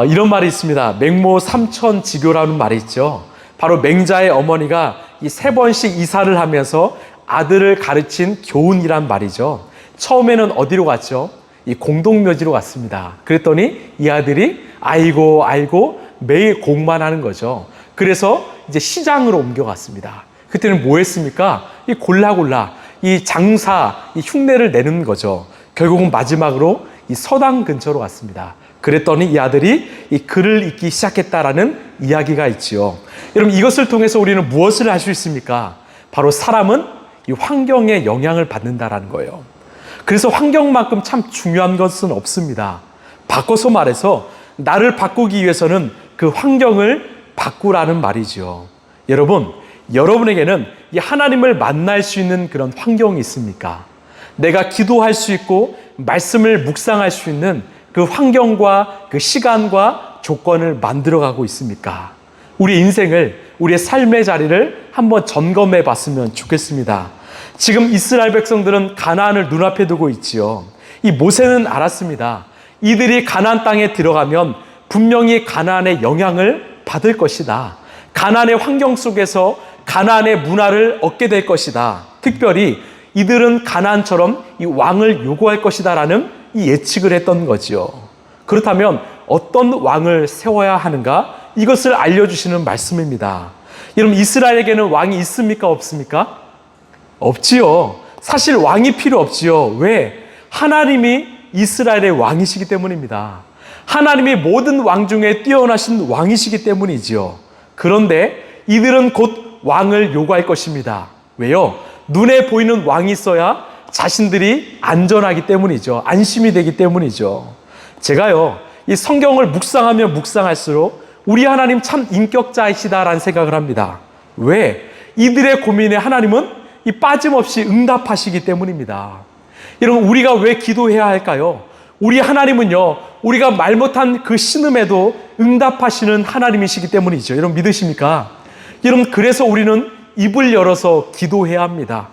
이런 말이 있습니다. 맹모 삼천지교라는 말이 있죠. 바로 맹자의 어머니가 이 3번씩 이사를 하면서 아들을 가르친 교훈이란 말이죠. 처음에는 어디로 갔죠? 이 공동묘지로 갔습니다. 그랬더니 이 아들이 아이고 매일 공만 하는 거죠. 그래서 이제 시장으로 옮겨갔습니다. 그때는 뭐 했습니까? 이 골라 이 장사, 이 흉내를 내는 거죠. 결국은 마지막으로 이 서당 근처로 갔습니다. 그랬더니 이 아들이 이 글을 읽기 시작했다라는 이야기가 있지요. 여러분, 이것을 통해서 우리는 무엇을 알 수 있습니까? 바로 사람은 이 환경에 영향을 받는다라는 거예요. 그래서 환경만큼 참 중요한 것은 없습니다. 바꿔서 말해서 나를 바꾸기 위해서는 그 환경을 바꾸라는 말이죠. 여러분에게는 이 하나님을 만날 수 있는 그런 환경이 있습니까? 내가 기도할 수 있고 말씀을 묵상할 수 있는 그 환경과 그 시간과 조건을 만들어가고 있습니까? 우리 인생을, 우리의 삶의 자리를 한번 점검해 봤으면 좋겠습니다. 지금 이스라엘 백성들은 가나안을 눈앞에 두고 있지요. 이 모세는 알았습니다. 이들이 가나안 땅에 들어가면 분명히 가나안의 영향을 받을 것이다. 가나안의 환경 속에서 가나안의 문화를 얻게 될 것이다. 특별히 이들은 가나안처럼 이 왕을 요구할 것이다라는 이 예측을 했던 거지요. 그렇다면 어떤 왕을 세워야 하는가? 이것을 알려주시는 말씀입니다. 여러분, 이스라엘에게는 왕이 있습니까? 없습니까? 없지요. 사실 왕이 필요 없지요. 왜? 하나님이 이스라엘의 왕이시기 때문입니다. 하나님이 모든 왕 중에 뛰어나신 왕이시기 때문이지요. 그런데 이들은 곧 왕을 요구할 것입니다. 왜요? 눈에 보이는 왕이 있어야 자신들이 안전하기 때문이죠. 안심이 되기 때문이죠. 제가요, 이 성경을 묵상하면 묵상할수록 우리 하나님 참 인격자이시다라는 생각을 합니다. 왜? 이들의 고민에 하나님은 이 빠짐없이 응답하시기 때문입니다. 여러분, 우리가 왜 기도해야 할까요? 우리 하나님은요, 우리가 말 못한 그 신음에도 응답하시는 하나님이시기 때문이죠. 여러분, 믿으십니까? 여러분, 그래서 우리는 입을 열어서 기도해야 합니다.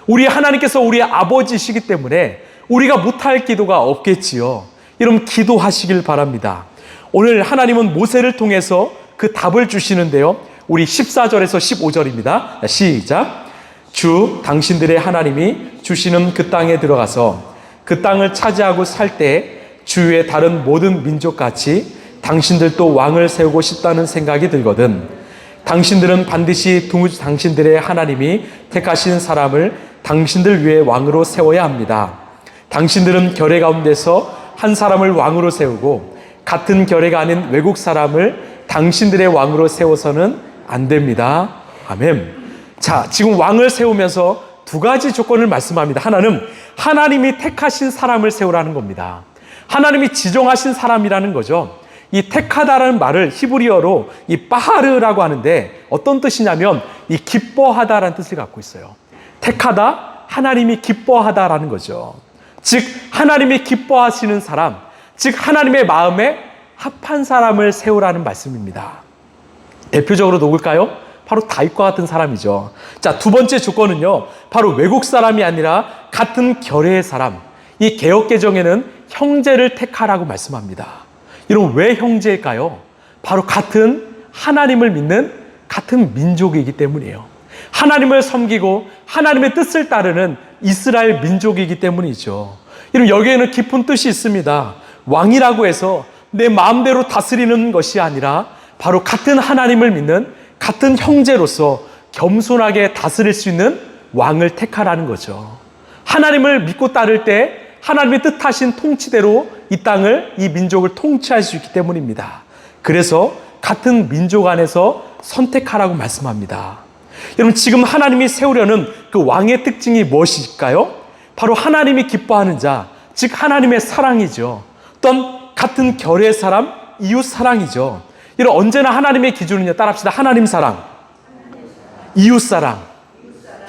우리 하나님께서 우리의 아버지시기 때문에 우리가 못할 기도가 없겠지요. 여러분, 기도하시길 바랍니다. 오늘 하나님은 모세를 통해서 그 답을 주시는데요. 우리 14절에서 15절입니다. 시작. 주 당신들의 하나님이 주시는 그 땅에 들어가서 그 땅을 차지하고 살 때 주위의 다른 모든 민족같이 당신들도 왕을 세우고 싶다는 생각이 들거든. 당신들은 반드시 당신들의 하나님이 택하신 사람을 당신들 위에 왕으로 세워야 합니다. 당신들은 결의 가운데서 한 사람을 왕으로 세우고 같은 결의가 아닌 외국 사람을 당신들의 왕으로 세워서는 안 됩니다. 아멘. 자, 지금 왕을 세우면서 2가지 조건을 말씀합니다. 하나는 하나님이 택하신 사람을 세우라는 겁니다. 하나님이 지정하신 사람이라는 거죠. 이 택하다라는 말을 히브리어로 이 빠하르라고 하는데 어떤 뜻이냐면 이 기뻐하다라는 뜻을 갖고 있어요. 택하다, 하나님이 기뻐하다라는 거죠. 즉 하나님이 기뻐하시는 사람, 즉 하나님의 마음에 합한 사람을 세우라는 말씀입니다. 대표적으로 누굴까요? 바로 다윗과 같은 사람이죠. 자, 2번째 조건은요, 바로 외국 사람이 아니라 같은 결의의 사람. 이 개역개정에는 형제를 택하라고 말씀합니다. 여러분, 왜 형제일까요? 바로 같은 하나님을 믿는 같은 민족이기 때문이에요. 하나님을 섬기고 하나님의 뜻을 따르는 이스라엘 민족이기 때문이죠. 여러분, 여기에는 깊은 뜻이 있습니다. 왕이라고 해서 내 마음대로 다스리는 것이 아니라 바로 같은 하나님을 믿는 같은 형제로서 겸손하게 다스릴 수 있는 왕을 택하라는 거죠. 하나님을 믿고 따를 때 하나님의 뜻하신 통치대로 이 땅을, 이 민족을 통치할 수 있기 때문입니다. 그래서 같은 민족 안에서 선택하라고 말씀합니다. 여러분, 지금 하나님이 세우려는 그 왕의 특징이 무엇일까요? 바로 하나님이 기뻐하는 자, 즉 하나님의 사랑이죠. 또한 같은 결의 사람, 이웃 사랑이죠. 여러분, 언제나 하나님의 기준은요, 따라합시다. 하나님 사랑, 이웃 사랑.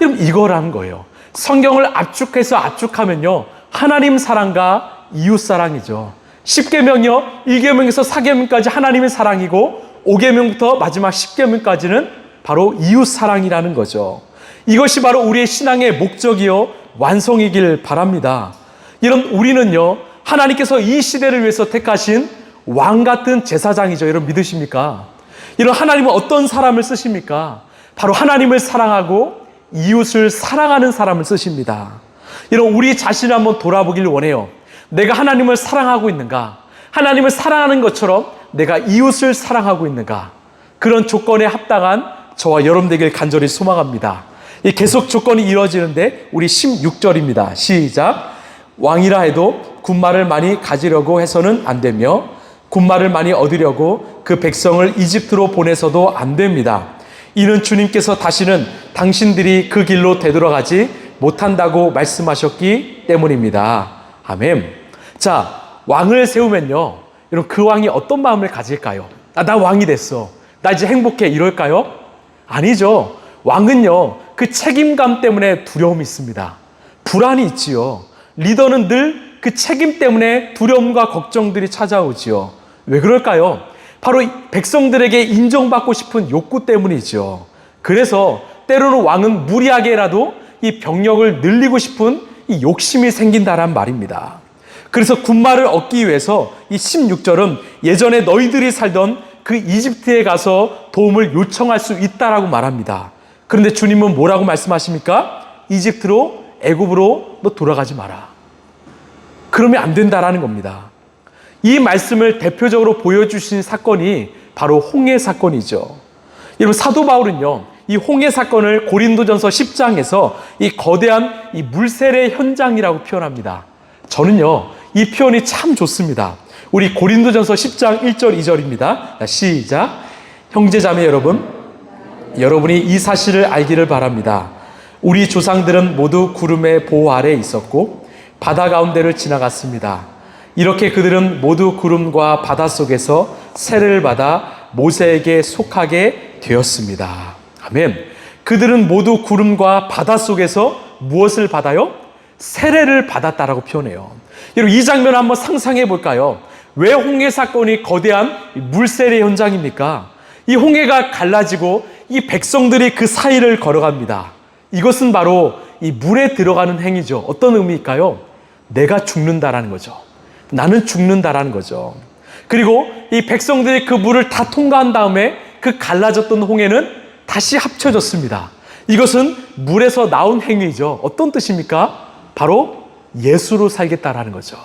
여러분, 이거라는 거예요. 성경을 압축하면요, 하나님 사랑과 이웃 사랑이죠. 10계명이요, 1계명에서 4계명까지 하나님의 사랑이고 5계명부터 마지막 10계명까지는 바로 이웃 사랑이라는 거죠. 이것이 바로 우리의 신앙의 목적이요, 완성이길 바랍니다. 이런 우리는요, 하나님께서 이 시대를 위해서 택하신 왕 같은 제사장이죠. 여러분 믿으십니까? 이런 하나님은 어떤 사람을 쓰십니까? 바로 하나님을 사랑하고 이웃을 사랑하는 사람을 쓰십니다. 이런 우리 자신을 한번 돌아보길 원해요. 내가 하나님을 사랑하고 있는가? 하나님을 사랑하는 것처럼 내가 이웃을 사랑하고 있는가? 그런 조건에 합당한 저와 여러분 되길 간절히 소망합니다. 이 계속 조건이 이루어지는데 우리 16절입니다. 시작. 왕이라 해도 군마를 많이 가지려고 해서는 안 되며 군마를 많이 얻으려고 그 백성을 이집트로 보내서도 안 됩니다. 이는 주님께서 다시는 당신들이 그 길로 되돌아가지 못한다고 말씀하셨기 때문입니다. 아멘. 자, 왕을 세우면요, 여러분 그 왕이 어떤 마음을 가질까요? 나 왕이 됐어. 나 이제 행복해. 이럴까요? 아니죠. 왕은요, 그 책임감 때문에 두려움이 있습니다. 불안이 있지요. 리더는 늘 그 책임 때문에 두려움과 걱정들이 찾아오지요. 왜 그럴까요? 바로 백성들에게 인정받고 싶은 욕구 때문이죠. 그래서 때로는 왕은 무리하게라도 이 병력을 늘리고 싶은 이 욕심이 생긴다란 말입니다. 그래서 군마를 얻기 위해서 이 16절은 예전에 너희들이 살던 그 이집트에 가서 도움을 요청할 수 있다라고 말합니다. 그런데 주님은 뭐라고 말씀하십니까? 이집트로, 애굽으로 너 돌아가지 마라. 그러면 안 된다라는 겁니다. 이 말씀을 대표적으로 보여주신 사건이 바로 홍해 사건이죠. 여러분 사도 바울은요, 이 홍해 사건을 고린도전서 10장에서 이 거대한 이 물세례 현장이라고 표현합니다. 저는요, 이 표현이 참 좋습니다. 우리 고린도전서 10장 1절 2절입니다. 시작. 형제자매 여러분, 여러분이 이 사실을 알기를 바랍니다. 우리 조상들은 모두 구름의 보호 아래에 있었고 바다 가운데를 지나갔습니다. 이렇게 그들은 모두 구름과 바다 속에서 세례를 받아 모세에게 속하게 되었습니다. 아멘. 그들은 모두 구름과 바다 속에서 무엇을 받아요? 세례를 받았다라고 표현해요. 여러분 이 장면을 한번 상상해 볼까요? 왜 홍해 사건이 거대한 물세례 현장입니까? 이 홍해가 갈라지고 이 백성들이 그 사이를 걸어갑니다. 이것은 바로 이 물에 들어가는 행위죠. 어떤 의미일까요? 내가 죽는다라는 거죠. 나는 죽는다라는 거죠. 그리고 이 백성들이 그 물을 다 통과한 다음에 그 갈라졌던 홍해는 다시 합쳐졌습니다. 이것은 물에서 나온 행위죠. 어떤 뜻입니까? 바로 예수로 살겠다라는 거죠.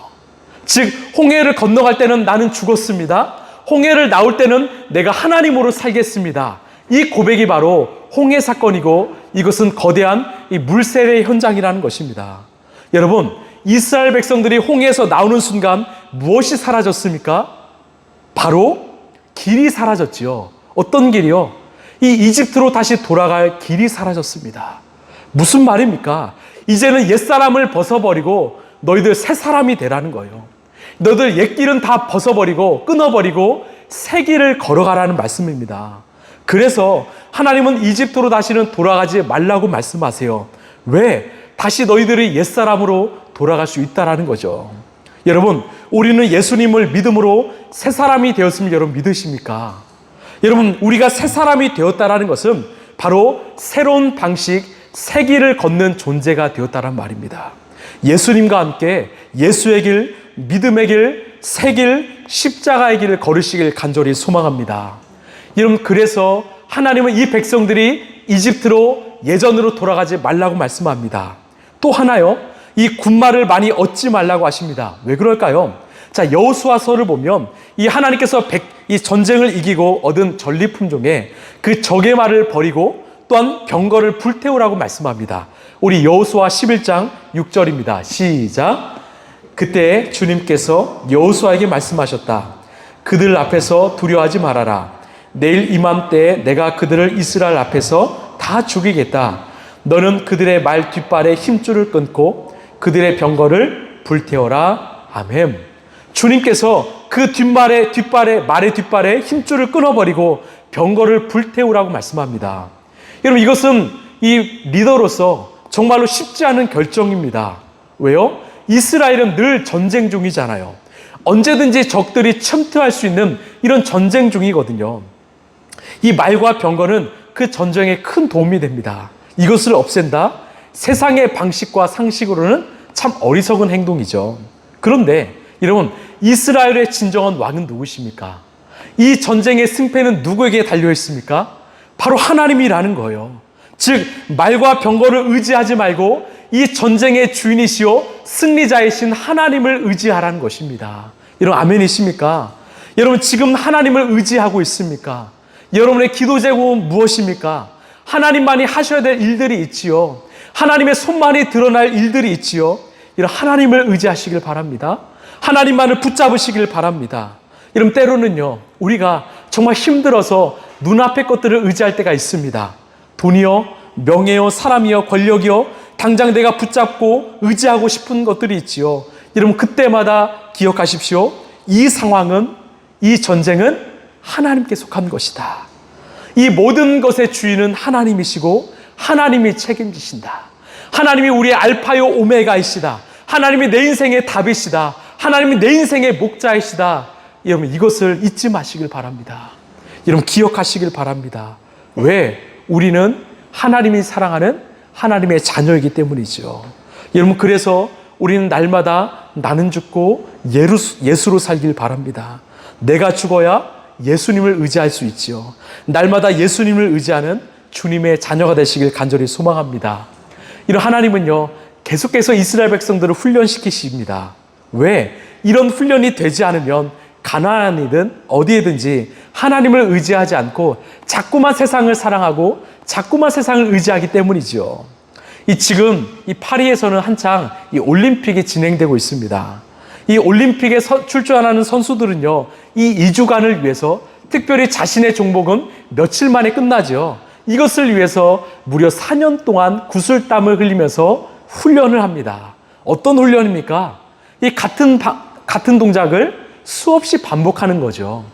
즉 홍해를 건너갈 때는 나는 죽었습니다. 홍해를 나올 때는 내가 하나님으로 살겠습니다. 이 고백이 바로 홍해 사건이고 이것은 거대한 이 물세례 현장이라는 것입니다. 여러분 이스라엘 백성들이 홍해에서 나오는 순간 무엇이 사라졌습니까? 바로 길이 사라졌지요. 어떤 길이요? 이 이집트로 다시 돌아갈 길이 사라졌습니다. 무슨 말입니까? 이제는 옛사람을 벗어버리고 너희들 새 사람이 되라는 거예요. 너희들 옛길은 다 벗어버리고 끊어버리고 새 길을 걸어가라는 말씀입니다. 그래서 하나님은 이집트로 다시는 돌아가지 말라고 말씀하세요. 왜? 다시 너희들이 옛사람으로 돌아갈 수 있다라는 거죠. 여러분, 우리는 예수님을 믿음으로 새 사람이 되었음을 여러분 믿으십니까? 여러분, 우리가 새 사람이 되었다라는 것은 바로 새로운 방식, 새 길을 걷는 존재가 되었다는 말입니다. 예수님과 함께 예수의 길, 믿음의 길, 새 길, 십자가의 길을 걸으시길 간절히 소망합니다. 여러분, 그래서 하나님은 이 백성들이 이집트로 예전으로 돌아가지 말라고 말씀합니다. 또 하나요, 이 군마를 많이 얻지 말라고 하십니다. 왜 그럴까요? 자, 여호수아서를 보면 이 하나님께서 이 전쟁을 이기고 얻은 전리품 중에 그 적의 말을 버리고 또한 병거를 불태우라고 말씀합니다. 우리 여호수아 11장 6절입니다. 시작. 그때 주님께서 여호수아에게 말씀하셨다. 그들 앞에서 두려워하지 말아라. 내일 이맘때에 내가 그들을 이스라엘 앞에서 다 죽이겠다. 너는 그들의 말 뒷발에 힘줄을 끊고 그들의 병거를 불태워라. 아멘. 주님께서 그 말의 뒷발에 힘줄을 끊어버리고 병거를 불태우라고 말씀합니다. 여러분 이것은 이 리더로서 정말로 쉽지 않은 결정입니다. 왜요? 이스라엘은 늘 전쟁 중이잖아요. 언제든지 적들이 침투할 수 있는 이런 전쟁 중이거든요. 이 말과 병거는 그 전쟁에 큰 도움이 됩니다. 이것을 없앤다? 세상의 방식과 상식으로는 참 어리석은 행동이죠. 그런데 여러분, 이스라엘의 진정한 왕은 누구십니까? 이 전쟁의 승패는 누구에게 달려 있습니까? 바로 하나님이라는 거예요. 즉, 말과 병거를 의지하지 말고 이 전쟁의 주인이시오 승리자이신 하나님을 의지하라는 것입니다. 여러분, 아멘이십니까? 여러분, 지금 하나님을 의지하고 있습니까? 여러분의 기도 제목은 무엇입니까? 하나님만이 하셔야 될 일들이 있지요. 하나님의 손만이 드러날 일들이 있지요. 이런 하나님을 의지하시길 바랍니다. 하나님만을 붙잡으시길 바랍니다. 여러분, 때로는요, 우리가 정말 힘들어서 눈앞의 것들을 의지할 때가 있습니다. 돈이요, 명예요, 사람이요, 권력이요, 당장 내가 붙잡고 의지하고 싶은 것들이 있지요. 여러분, 그때마다 기억하십시오. 이 상황은, 이 전쟁은 하나님께 속한 것이다. 이 모든 것의 주인은 하나님이시고 하나님이 책임지신다. 하나님이 우리의 알파요 오메가이시다. 하나님이 내 인생의 답이시다. 하나님이 내 인생의 목자이시다. 여러분, 이것을 잊지 마시길 바랍니다. 여러분, 기억하시길 바랍니다. 왜? 우리는 하나님이 사랑하는 하나님의 자녀이기 때문이죠. 여러분, 그래서 우리는 날마다 나는 죽고 예수로 살길 바랍니다. 내가 죽어야 예수님을 의지할 수 있지요. 날마다 예수님을 의지하는 주님의 자녀가 되시길 간절히 소망합니다. 이런 하나님은요, 계속해서 이스라엘 백성들을 훈련시키십니다. 왜? 이런 훈련이 되지 않으면 가나안이든 어디에든지 하나님을 의지하지 않고 자꾸만 세상을 사랑하고 자꾸만 세상을 의지하기 때문이죠. 지금 이 파리에서는 한창 이 올림픽이 진행되고 있습니다. 이 올림픽에 출전하는 선수들은요, 이 2주간을 위해서 특별히 자신의 종목은 며칠 만에 끝나죠. 이것을 위해서 무려 4년 동안 구슬땀을 흘리면서 훈련을 합니다. 어떤 훈련입니까? 이 같은 동작을 수없이 반복하는 거죠.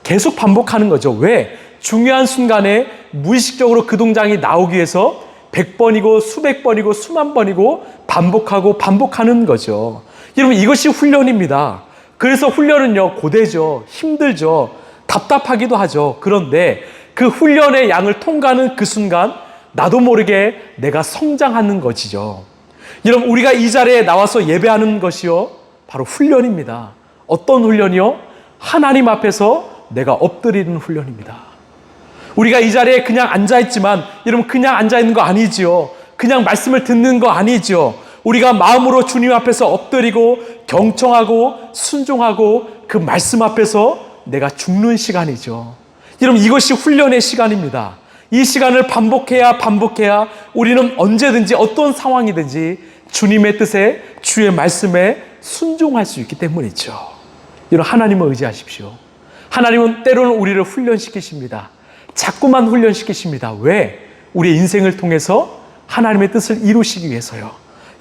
계속 반복하는 거죠. 왜? 중요한 순간에 무의식적으로 그 동작이 나오기 위해서 100번이고 수백 번이고 수만 번이고 반복하는 거죠. 여러분, 이것이 훈련입니다. 그래서 훈련은요, 고되죠. 힘들죠. 답답하기도 하죠. 그런데 그 훈련의 양을 통과하는 그 순간 나도 모르게 내가 성장하는 것이죠. 여러분, 우리가 이 자리에 나와서 예배하는 것이요, 바로 훈련입니다. 어떤 훈련이요? 하나님 앞에서 내가 엎드리는 훈련입니다. 우리가 이 자리에 그냥 앉아있지만, 여러분, 그냥 앉아있는 거 아니지요. 그냥 말씀을 듣는 거 아니지요. 우리가 마음으로 주님 앞에서 엎드리고 경청하고 순종하고 그 말씀 앞에서 내가 죽는 시간이죠. 여러분, 이것이 훈련의 시간입니다. 이 시간을 반복해야 우리는 언제든지 어떤 상황이든지 주님의 뜻에, 주의 말씀에 순종할 수 있기 때문이죠. 여러분, 하나님을 의지하십시오. 하나님은 때로는 우리를 훈련시키십니다. 자꾸만 훈련시키십니다. 왜? 우리의 인생을 통해서 하나님의 뜻을 이루시기 위해서요.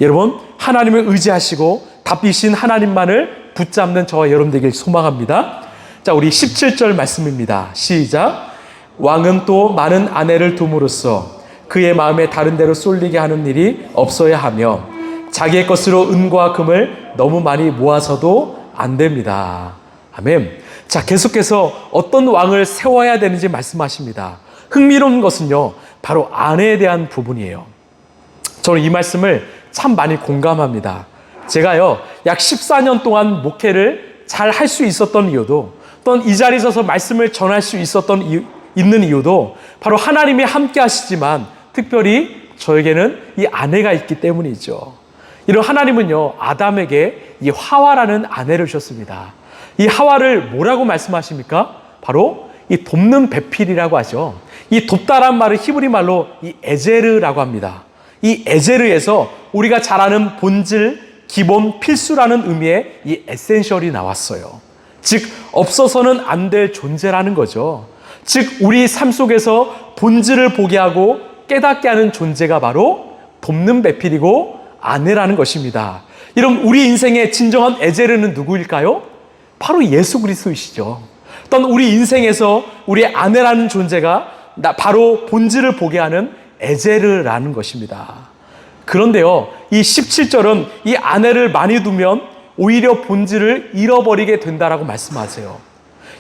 여러분, 하나님을 의지하시고 답이신 하나님만을 붙잡는 저와 여러분 되길 소망합니다. 자, 우리 17절 말씀입니다. 시작. 왕은 또 많은 아내를 둠으로써 그의 마음에 다른 데로 쏠리게 하는 일이 없어야 하며 자기의 것으로 은과 금을 너무 많이 모아서도 안 됩니다. 아멘. 자, 계속해서 어떤 왕을 세워야 되는지 말씀하십니다. 흥미로운 것은요, 바로 아내에 대한 부분이에요. 저는 이 말씀을 참 많이 공감합니다. 제가요, 약 14년 동안 목회를 잘 할 수 있었던 이유도, 또는 이 자리에 서서 말씀을 전할 수 있는 이유도 바로 하나님이 함께 하시지만 특별히 저에게는 이 아내가 있기 때문이죠. 이런 하나님은요, 아담에게 이 하와라는 아내를 주셨습니다. 이 하와를 뭐라고 말씀하십니까? 바로 이 돕는 배필이라고 하죠. 이 돕다란 말을 히브리 말로 이 에제르라고 합니다. 이 에제르에서 우리가 잘 아는 본질, 기본, 필수라는 의미의 이 에센셜이 나왔어요. 즉, 없어서는 안 될 존재라는 거죠. 즉, 우리 삶 속에서 본질을 보게 하고 깨닫게 하는 존재가 바로 돕는 배필이고 아내라는 것입니다. 여러분, 우리 인생의 진정한 에제르는 누구일까요? 바로 예수 그리스도이시죠. 또는 우리 인생에서 우리의 아내라는 존재가 바로 본질을 보게 하는 에제르라는 것입니다. 그런데요, 이 17절은 이 아내를 많이 두면 오히려 본질을 잃어버리게 된다라고 말씀하세요.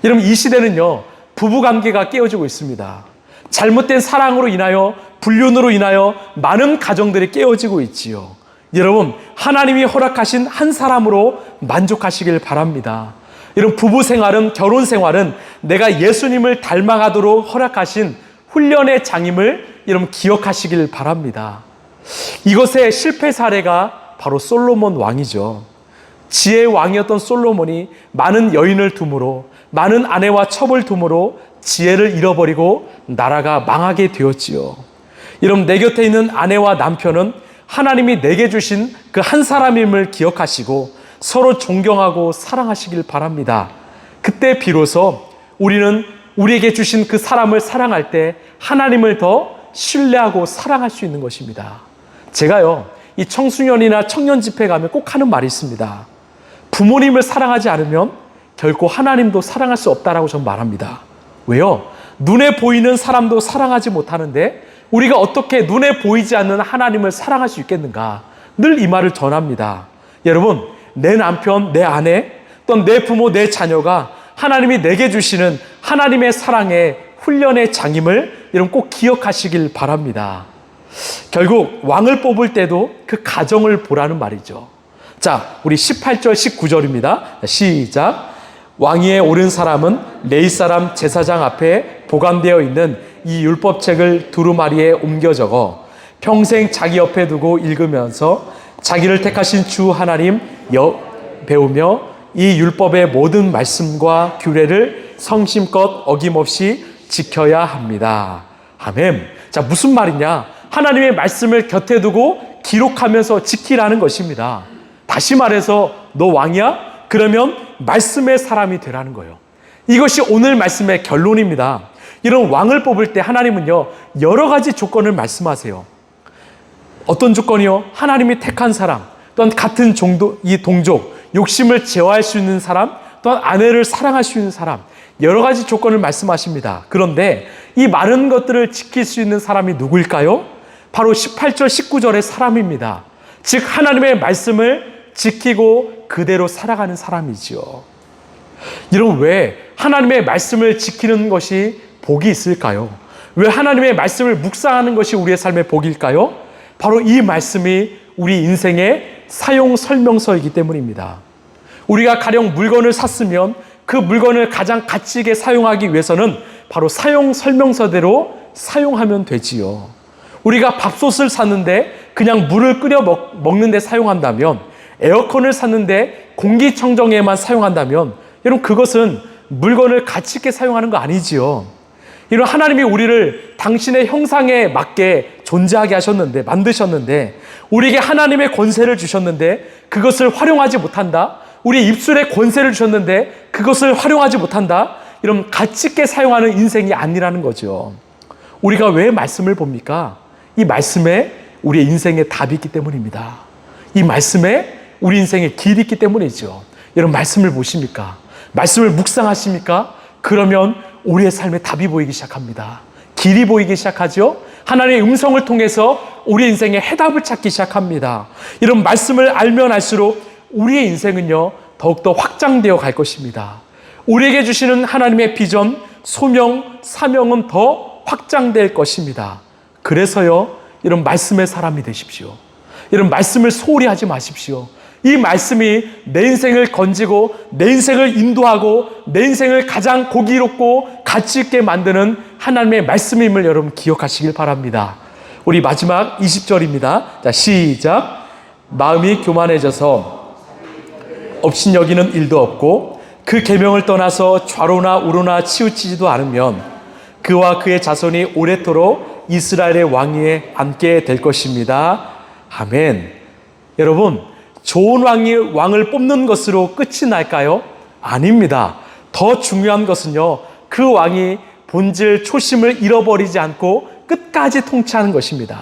여러분, 이 시대는요, 부부관계가 깨어지고 있습니다. 잘못된 사랑으로 인하여, 불륜으로 인하여 많은 가정들이 깨어지고 있지요. 여러분, 하나님이 허락하신 한 사람으로 만족하시길 바랍니다. 여러분, 부부 생활은, 결혼 생활은 내가 예수님을 닮아가도록 허락하신 훈련의 장임을 여러분 기억하시길 바랍니다. 이것의 실패 사례가 바로 솔로몬 왕이죠. 지혜의 왕이었던 솔로몬이 많은 여인을 둠으로, 많은 아내와 첩을 둠으로 지혜를 잃어버리고 나라가 망하게 되었지요. 여러분, 내 곁에 있는 아내와 남편은 하나님이 내게 주신 그 한 사람임을 기억하시고 서로 존경하고 사랑하시길 바랍니다. 그때 비로소 우리는 우리에게 주신 그 사람을 사랑할 때 하나님을 더 신뢰하고 사랑할 수 있는 것입니다. 제가요, 이 청소년이나 청년 집회 가면 꼭 하는 말이 있습니다. 부모님을 사랑하지 않으면 결코 하나님도 사랑할 수 없다라고 저는 말합니다. 왜요? 눈에 보이는 사람도 사랑하지 못하는데 우리가 어떻게 눈에 보이지 않는 하나님을 사랑할 수 있겠는가? 늘 이 말을 전합니다. 여러분, 내 남편, 내 아내, 또 내 부모, 내 자녀가 하나님이 내게 주시는 하나님의 사랑의 훈련의 장임을 여러분 꼭 기억하시길 바랍니다. 결국 왕을 뽑을 때도 그 가정을 보라는 말이죠. 자, 우리 18절, 19절입니다. 시작. 왕위에 오른 사람은 레위 사람 제사장 앞에 보관되어 있는 이 율법책을 두루마리에 옮겨 적어 평생 자기 옆에 두고 읽으면서 자기를 택하신 주 하나님 배우며 이 율법의 모든 말씀과 규례를 성심껏 어김없이 지켜야 합니다. 아멘. 자, 무슨 말이냐? 하나님의 말씀을 곁에 두고 기록하면서 지키라는 것입니다. 다시 말해서 너 왕이야? 그러면 말씀의 사람이 되라는 거예요. 이것이 오늘 말씀의 결론입니다. 이런 왕을 뽑을 때 하나님은요, 여러 가지 조건을 말씀하세요. 어떤 조건이요? 하나님이 택한 사람, 또한 같은 이 동족, 욕심을 제어할 수 있는 사람, 또한 아내를 사랑할 수 있는 사람, 여러 가지 조건을 말씀하십니다. 그런데 이 많은 것들을 지킬 수 있는 사람이 누구일까요? 바로 18절, 19절의 사람입니다. 즉 하나님의 말씀을 지키고 그대로 살아가는 사람이지요. 여러분, 왜 하나님의 말씀을 지키는 것이 복이 있을까요? 왜 하나님의 말씀을 묵상하는 것이 우리의 삶의 복일까요? 바로 이 말씀이 우리 인생의 사용 설명서이기 때문입니다. 우리가 가령 물건을 샀으면 그 물건을 가장 가치 있게 사용하기 위해서는 바로 사용 설명서대로 사용하면 되지요. 우리가 밥솥을 샀는데 그냥 물을 끓여 먹는 데 사용한다면, 에어컨을 샀는데 공기청정기에만 사용한다면 여러분, 그것은 물건을 가치 있게 사용하는 거 아니지요. 이런 하나님이 우리를 당신의 형상에 맞게 존재하게 하셨는데, 만드셨는데, 우리에게 하나님의 권세를 주셨는데 그것을 활용하지 못한다? 우리 입술에 권세를 주셨는데 그것을 활용하지 못한다? 이런 가치 있게 사용하는 인생이 아니라는 거죠. 우리가 왜 말씀을 봅니까? 이 말씀에 우리의 인생의 답이 있기 때문입니다. 이 말씀에 우리 인생의 길이 있기 때문이죠. 여러분, 말씀을 보십니까? 말씀을 묵상하십니까? 그러면 우리의 삶에 답이 보이기 시작합니다. 길이 보이기 시작하죠. 하나님의 음성을 통해서 우리 인생의 해답을 찾기 시작합니다. 이런 말씀을 알면 알수록 우리의 인생은요, 더욱더 확장되어 갈 것입니다. 우리에게 주시는 하나님의 비전, 소명, 사명은 더 확장될 것입니다. 그래서요, 이런 말씀의 사람이 되십시오. 이런 말씀을 소홀히 하지 마십시오. 이 말씀이 내 인생을 건지고 내 인생을 인도하고 내 인생을 가장 고기롭고 가치 있게 만드는 하나님의 말씀임을 여러분 기억하시길 바랍니다. 우리 마지막 20절입니다. 자, 시작. 마음이 교만해져서 업신여기는 일도 없고 그 계명을 떠나서 좌로나 우로나 치우치지도 않으면 그와 그의 자손이 오래도록 이스라엘의 왕위에 앉게 될 것입니다. 아멘. 여러분, 좋은 왕을 뽑는 것으로 끝이 날까요? 아닙니다. 더 중요한 것은요, 그 왕이 본질 초심을 잃어버리지 않고 끝까지 통치하는 것입니다.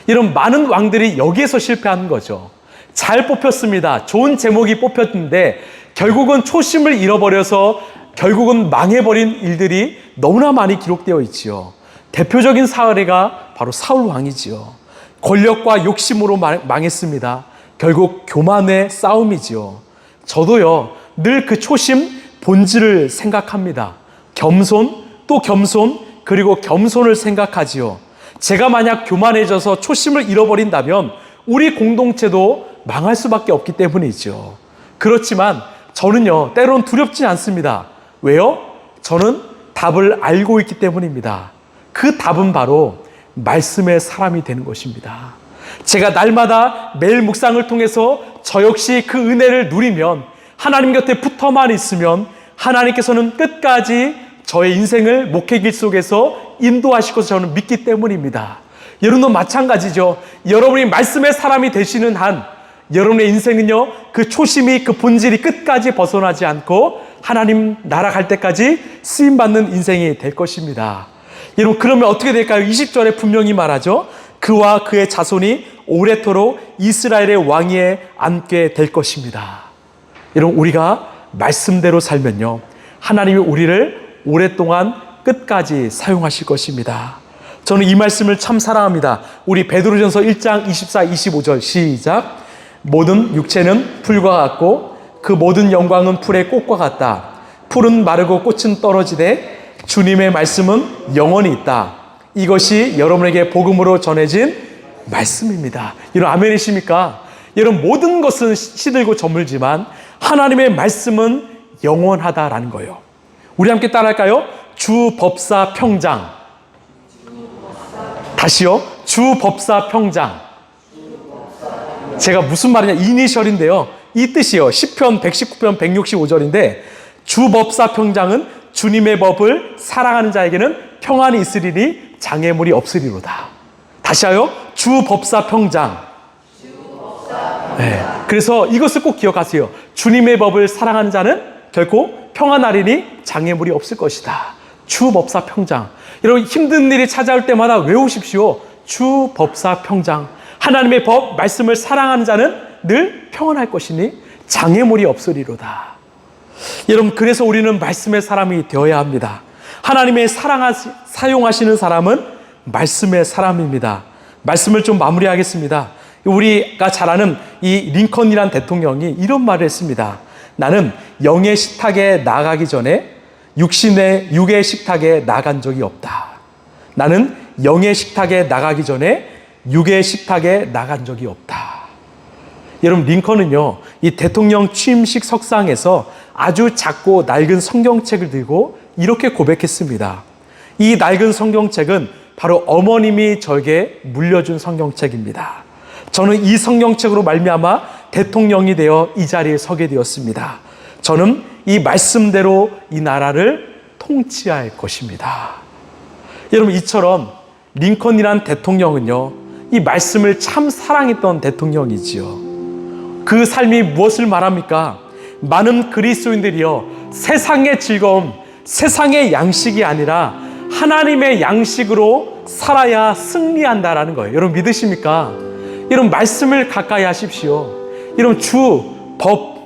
이런 많은 왕들이 여기에서 실패하는 거죠. 잘 뽑혔습니다. 좋은 제목이 뽑혔는데 결국은 초심을 잃어버려서 결국은 망해버린 일들이 너무나 많이 기록되어 있지요. 대표적인 사례가 바로 사울 왕이지요. 권력과 욕심으로 망했습니다. 결국 교만의 싸움이지요. 저도요, 늘 그 초심, 본질을 생각합니다. 겸손, 또 겸손, 그리고 겸손을 생각하지요. 제가 만약 교만해져서 초심을 잃어버린다면 우리 공동체도 망할 수밖에 없기 때문이죠. 그렇지만 저는요, 때로는 두렵지 않습니다. 왜요? 저는 답을 알고 있기 때문입니다. 그 답은 바로 말씀의 사람이 되는 것입니다. 제가 날마다 매일 묵상을 통해서 저 역시 그 은혜를 누리면, 하나님 곁에 붙어만 있으면 하나님께서는 끝까지 저의 인생을 목회길 속에서 인도하실 것을 저는 믿기 때문입니다. 여러분도 마찬가지죠. 여러분이 말씀의 사람이 되시는 한 여러분의 인생은요, 그 초심이, 그 본질이 끝까지 벗어나지 않고 하나님 나라 갈 때까지 쓰임받는 인생이 될 것입니다. 여러분, 그러면 어떻게 될까요? 20절에 분명히 말하죠. 그와 그의 자손이 오래도록 이스라엘의 왕위에 앉게 될 것입니다. 여러분, 우리가 말씀대로 살면요, 하나님이 우리를 오랫동안 끝까지 사용하실 것입니다. 저는 이 말씀을 참 사랑합니다. 우리 베드로전서 1장 24, 25절 시작. 모든 육체는 풀과 같고 그 모든 영광은 풀의 꽃과 같다. 풀은 마르고 꽃은 떨어지되 주님의 말씀은 영원히 있다. 이것이 여러분에게 복음으로 전해진 말씀입니다. 여러분, 아멘이십니까? 여러분, 모든 것은 시들고 저물지만 하나님의 말씀은 영원하다라는 거예요. 우리 함께 따라할까요? 주 법사 평장. 다시요. 주 법사 평장. 제가 무슨 말이냐, 이니셜인데요. 이 뜻이요. 시편 119편 165절인데 주 법사 평장은 주님의 법을 사랑하는 자에게는 평안이 있으리니 장애물이 없으리로다. 다시요. 주 법사 평장. 네. 그래서 이것을 꼭 기억하세요. 주님의 법을 사랑하는 자는 결코 평안하리니 장애물이 없을 것이다. 주 법사 평장. 여러분, 힘든 일이 찾아올 때마다 외우십시오. 주 법사 평장. 하나님의 법, 말씀을 사랑하는 자는 늘 평안할 것이니 장애물이 없으리로다. 여러분, 그래서 우리는 말씀의 사람이 되어야 합니다. 하나님의 사용하시는 사람은 말씀의 사람입니다. 말씀을 좀 마무리하겠습니다. 우리가 잘 아는 이 링컨이란 대통령이 이런 말을 했습니다. 나는 영의 식탁에 나가기 전에 육의 식탁에 나간 적이 없다. 나는 영의 식탁에 나가기 전에 육의 식탁에 나간 적이 없다. 여러분, 링컨은요, 이 대통령 취임식 석상에서 아주 작고 낡은 성경책을 들고 이렇게 고백했습니다. 이 낡은 성경책은 바로 어머님이 저에게 물려준 성경책입니다. 저는 이 성경책으로 말미암아 대통령이 되어 이 자리에 서게 되었습니다. 저는 이 말씀대로 이 나라를 통치할 것입니다. 여러분, 이처럼 링컨이란 대통령은요, 이 말씀을 참 사랑했던 대통령이지요. 그 삶이 무엇을 말합니까? 많은 그리스도인들이요, 세상의 즐거움, 세상의 양식이 아니라 하나님의 양식으로 살아야 승리한다라는 거예요. 여러분, 믿으십니까? 여러분, 말씀을 가까이 하십시오. 여러분, 주, 법,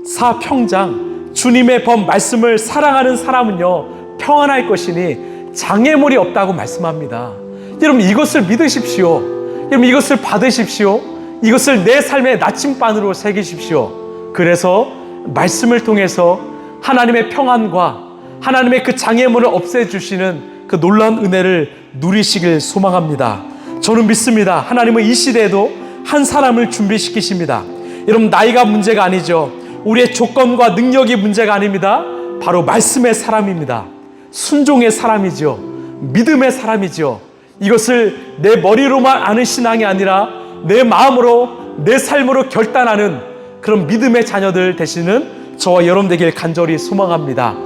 사, 평장, 주님의 법, 말씀을 사랑하는 사람은요, 평안할 것이니 장애물이 없다고 말씀합니다. 여러분, 이것을 믿으십시오. 여러분, 이것을 받으십시오. 이것을 내 삶의 나침반으로 새기십시오. 그래서 말씀을 통해서 하나님의 평안과 하나님의 그 장애물을 없애주시는 그 놀라운 은혜를 누리시길 소망합니다. 저는 믿습니다. 하나님은 이 시대에도 한 사람을 준비시키십니다. 여러분, 나이가 문제가 아니죠. 우리의 조건과 능력이 문제가 아닙니다. 바로 말씀의 사람입니다. 순종의 사람이죠. 믿음의 사람이죠. 이것을 내 머리로만 아는 신앙이 아니라 내 마음으로, 내 삶으로 결단하는 그런 믿음의 자녀들 되시는 저와 여러분 되길 간절히 소망합니다.